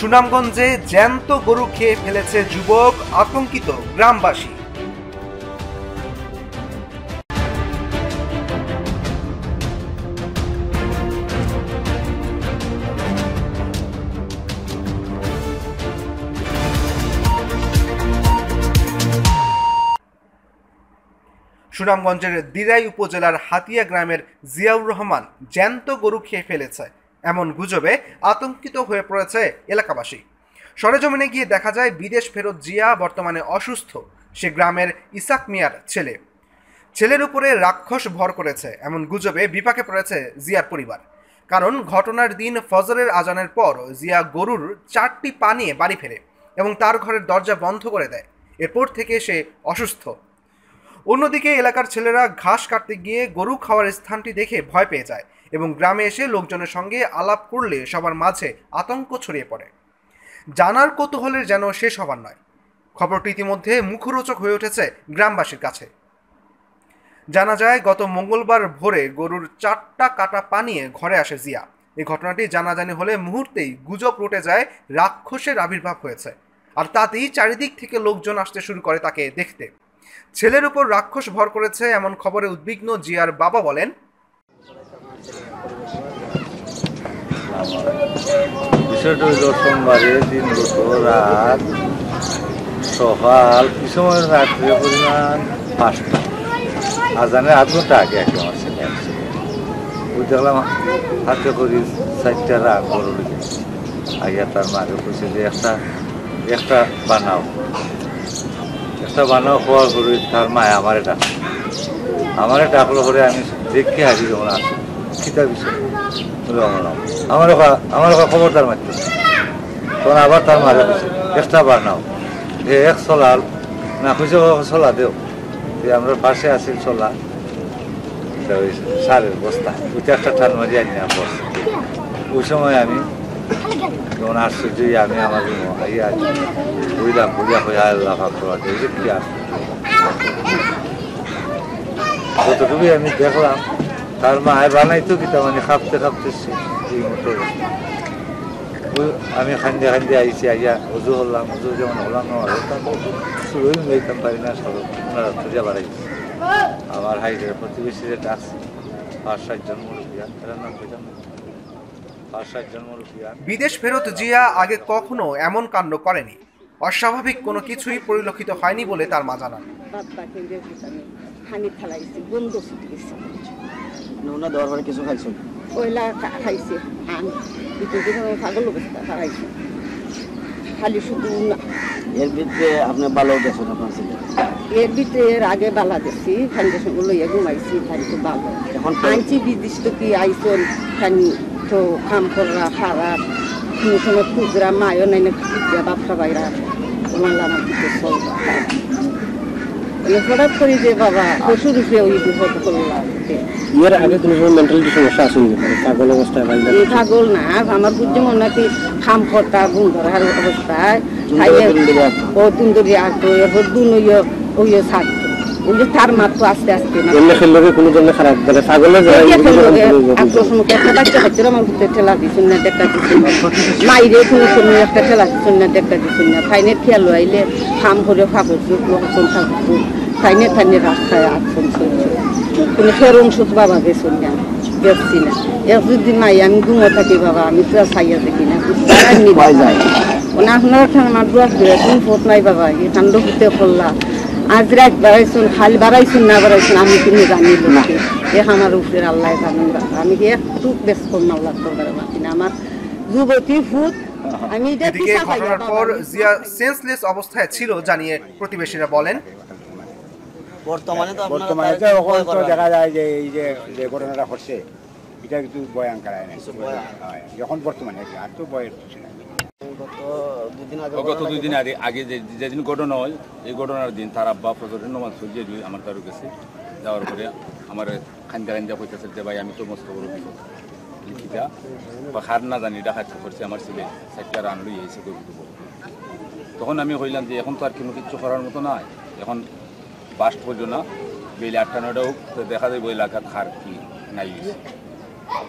সুনামগঞ্জে জ্যান্ত গরু খেয়ে ফেলেছে যুবক, আতঙ্কিত গ্রামবাসী। সুনামগঞ্জের দিরাই উপজেলার হাতিয়া গ্রামের জিয়াউর রহমান জ্যান্ত গরু খেয়ে ফেলেছে এমন গুজবে আতঙ্কিত হয়ে পড়েছে এলাকাবাসী। সরেজমিনে গিয়ে দেখা যায় বিদেশ ফেরত জিয়া বর্তমানে অসুস্থ। সে গ্রামের ইসাক মিয়ার ছেলে। ছেলের উপরে রাক্ষস ভর করেছে এমন গুজবে বিপাকে পড়েছে জিয়ার পরিবার। কারণ ঘটনার দিন ফজরের আজানের পর জিয়া গরুর 4টি পা নিয়ে বাড়ি ফেরে এবং তার ঘরের দরজা বন্ধ করে দেয়। এরপর থেকে সে অসুস্থ। অন্যদিকে এলাকার ছেলেরা ঘাস কাটতে গিয়ে গরু খাওয়ার স্থানটি দেখে ভয় পেয়ে যায় এবং গ্রামে এসে লোকজনের সঙ্গে আলাপ করলে সবার মাঝে আতঙ্ক ছড়িয়ে পড়ে। জানার কৌতূহলের যেন শেষ হবার নয়। খবরটি ইতিমধ্যে মুখরোচক হয়ে উঠেছে গ্রামবাসীর কাছে। জানা যায় গত মঙ্গলবার ভোরে গরুর 4টা কাটা পা নিয়ে ঘরে আসে জিয়া। এই ঘটনাটি জানাজানি হলে মুহূর্তেই গুজব রটে যায় রাক্ষসের আবির্ভাব হয়েছে, আর তাতেই চারিদিক থেকে লোকজন আসতে শুরু করে তাকে দেখতে। ছেলের উপর রাক্ষস ভর করেছে এমন খবরে উদ্বিগ্ন জিয়ার বাবা বলেন, বিষয়টা হইল সোমবারে দিন দুটো রাত সকাল কি সময় রাত্রে পরিমাণ 5টা আজানের 8 ঘন্টা আগে একটা আমার ছেলে আসছে। ওই দেখলাম হাতে করি 4টা রাত গরু লেগেছে। আগে তার মাকে বলছে যে একটা বানাও হওয়ার পরে তার মায় আমারে ডাকলো পরে আমি দেখে হাসি যখন আসি খিতা বিষয় আমার খবরদার মারতে তখন আবার তার মারে বলছে একটা বানাও এক চলাল না খুঁজে চলা দেও। আমরা পাশে আছি চলা ওই সারের বস্তা ওইটা একটা টান মারি আনি বসে। ওই সময় আমি যখন আশ্চর্য আমি আমার আইয়া বুঝলাম পূজা হয়ে আল্লাহ করা যায় যে কি যতটুকুই আমি দেখলাম তার মায় বানাইতো কি তার মানে খাপতে এই মতো আমি খান্দে আইসি আইয়া উজু হলাম। উজু যেমন হলাম শুরুই মেয়েতাম পারি না সব পূজা বাড়াইছি। আমার হাইটের প্রতিবেশীদের ডাকছি 5-7 জন মুরব্বিয়ান, এরা নাম পেতাম না। বিদেশ ফেরত জিয়া আগে কখনো এমন কাণ্ড করেনি। অস্বাভাবিক কোনো কিছুই পরিলক্ষিত হয়নি বলে তার মা জানান। কিছু খাইছো খাইছে খালি শুধু এর ভিতরে আপনি ভালো গেছেন আপনার ছেলে এর ভিতরে এর আগে বালা দেখছি ফাউন্ডেশন গুলো ঘুমাইছি খালি তো ভালো এখন আনছি বিদেশ তো কি আইসন খানি তো কাম করা খারাপ কোনো সময় খুচরা মায়ও নাই না বাপটা বাইরা তোমার আমার দিকে চলবা হঠাৎ করে যে বাবা পশুর উপরে ওই বিপদ করলাম। এর আগে কোনো মেন্টালিটি সমস্যা আসেনি? পাগল অবস্থায় পাগল না আমার বুঝছে মনে হয় খাম কর্তা গুণ ধরার অবস্থায় ও তুন্দরি আসতো এরপর দুন ওই ছাড়তো ওই যে তার মাত্র আস্তে আস্তে কোনো জন্য খারাপ পাগলে একটা বাচ্চা বাচ্চারা আমার ভিতরে ঠেলা দিচ্ছেন না দেখা দিচ্ছেন মাইরে কোনো কোনো একটা ঠেলা দিচ্ছেন না দেখা দিচ্ছেন না ফাইনের খেয়াল আইলে খাম করে ফাঁকর থাকতো ফাইনে রাস্তায় আসছেন চলছে কোনো ফেরম সুত বাবা গেছেন না দেখছি না এর যদি মাই আমি ঘুমো থাকি বাবা আমি তো ছাইয়া দেখি না নিবাই যায় আপনার আমার দোয়া করে তুমি ফোট নাই বাবা এই ঠান্ডা হতে করলা আজ রাত বাড়াইছুন খালি বাড়াইছুন না বাড়াইছুন আমি তুমি জানি না এ আমার উপরে আল্লাহ জানেন আমি একটু ব্যস্ত আল্লাহ করবার বাকি না আমার যুবতী ফুট। এদিকে ঘটনার পর জিয়া সেন্সলেস অবস্থায় ছিল জানিয়ে প্রতিবেশীরা বলেন, বর্তমানে দেখা যায় যে এই যে ঘটনাটা ঘটছে এটা কিন্তু ভয়ঙ্কর যখন বর্তমানে আর তো বয়ের গত 2 দিন আগে যেদিন ঘটনা হয় এই ঘটনার দিন তার আব্বা ফজরের নামাজ পড়িয়ে আমার তার গেছে যাওয়ার পরে আমার খান্দা কইতেছে যে ভাই আমি তো মস্ত বড় বিপদ লিখিতা বা খার না জানি ডাকাত করছে আমার ছেলে 4টা রান লই এসে কই দিব। তখন আমি কইলাম যে এখন তো আর কোনো কিছু করার মতো নাই, এখন বাস্ট পর্যন্ত না বেলে 8টা 9টা হোক তো দেখা যায় এলাকার খার কি নাই।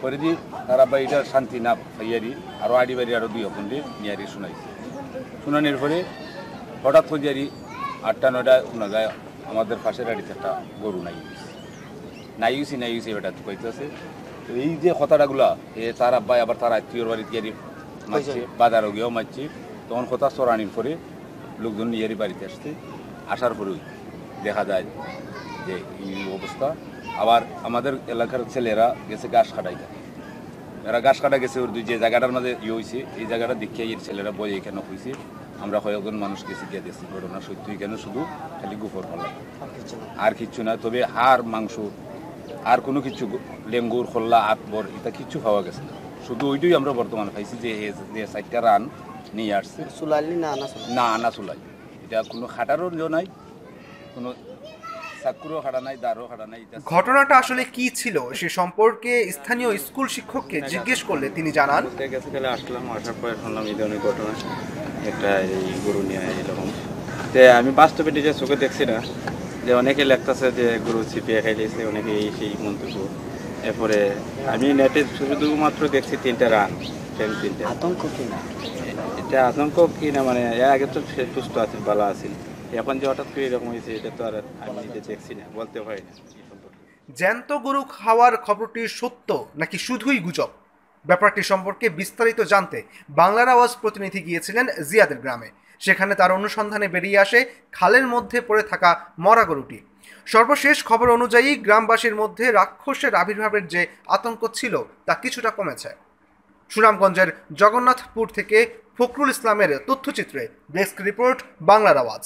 পরে দি তারা বা এটা শান্তি না পাইয়ারি আরও আড়ি বাড়ি আরও 2 অপন্ডে নিয়ারি শোনাইছে। শোনানোর পরে হঠাৎ হইয়ারি 8টা-9টা শোনা যায় আমাদের পাশের বাড়িতে একটা গরু নাইউসি এটা কইতেছে। তো এই যে কথাটাগুলা তার আব্বাই আবার তার আত্মীয়র বাড়িতে গিয়ে মারছে, বাজারও গিয়েও মারছে। তখন কথা চড়ানির পরে লোকজন নিজেরই বাড়িতে আসছে, আসার পরেই দেখা যায় যে এই অবস্থা। আবার আমাদের এলাকার ছেলেরা গেছে ঘাস কাটাইতে, এরা ঘাস কাটা গেছে ওর যে জায়গাটার মাঝে হয়েছে এই জায়গাটা দেখে এর ছেলেরা বই এখানে হয়েছে। আমরা কয়েকজন মানুষ গেছি গিয়ে দেখছি ঘটনা সত্যি এখানে শুধু খালি গোফর ফেলা আর কিচ্ছু না। তবে হাড় মাংস আর কোনো কিছু লেঙ্গুর খোল্লা আকবর এটা কিচ্ছু পাওয়া গেছে না। শুধু ওইটাই আমরা বর্তমানে পাইছি যে 4টা রান নিয়ে আসছে, না আনা চুলাই। এটা কোনো খাটারও নাই, কোনো চাকুরও খাটা নাই, দাঁড়ও খাটা নাই। ঘটনাটা আসলে কি ছিল সে সম্পর্কে স্থানীয় স্কুল শিক্ষককে জিজ্ঞেস করলে তিনি জানান, আসলাম, আসার পরে শুনলাম এই ধরনের ঘটনা একটা এই গরু নিয়ে এরকম। তো আমি বাস্তবে নিজে চোখে দেখছি না, যে অনেকে লেখতেছে যে গরু ছিপিয়ে খাইলেছে, অনেকে এই সেই মন্তব্য। এরপরে আমি নেটে শুধুমাত্র দেখছি 3টা রান, 3টা। আতঙ্ক কিনা এটা আতঙ্ক কিনা মানে এর আগে তো সুস্থ আছে, ভালো আছে। এখন যে হঠাৎ করে এরকম হয়েছে এটা তো আর আমি নিজে দেখছি না, বলতে হয় না। জ্যান্ত গরু খাওয়ার খবরটি সত্য নাকি শুধুই গুজব, ব্যাপারটি সম্পর্কে বিস্তারিত জানতে বাংলার আওয়াজ প্রতিনিধি গিয়েছিলেন জিয়াদের গ্রামে। সেখানে তার অনুসন্ধানে বেরিয়ে আসে খালের মধ্যে পড়ে থাকা মরা গরুটি। সর্বশেষ খবর অনুযায়ী গ্রামবাসীর মধ্যে রাক্ষসের আবির্ভাবের যে আতঙ্ক ছিল তা কিছুটা কমেছে। সুনামগঞ্জের জগন্নাথপুর থেকে ফখরুল ইসলামের তথ্যচিত্রে ডেস্ক রিপোর্ট, বাংলার আওয়াজ।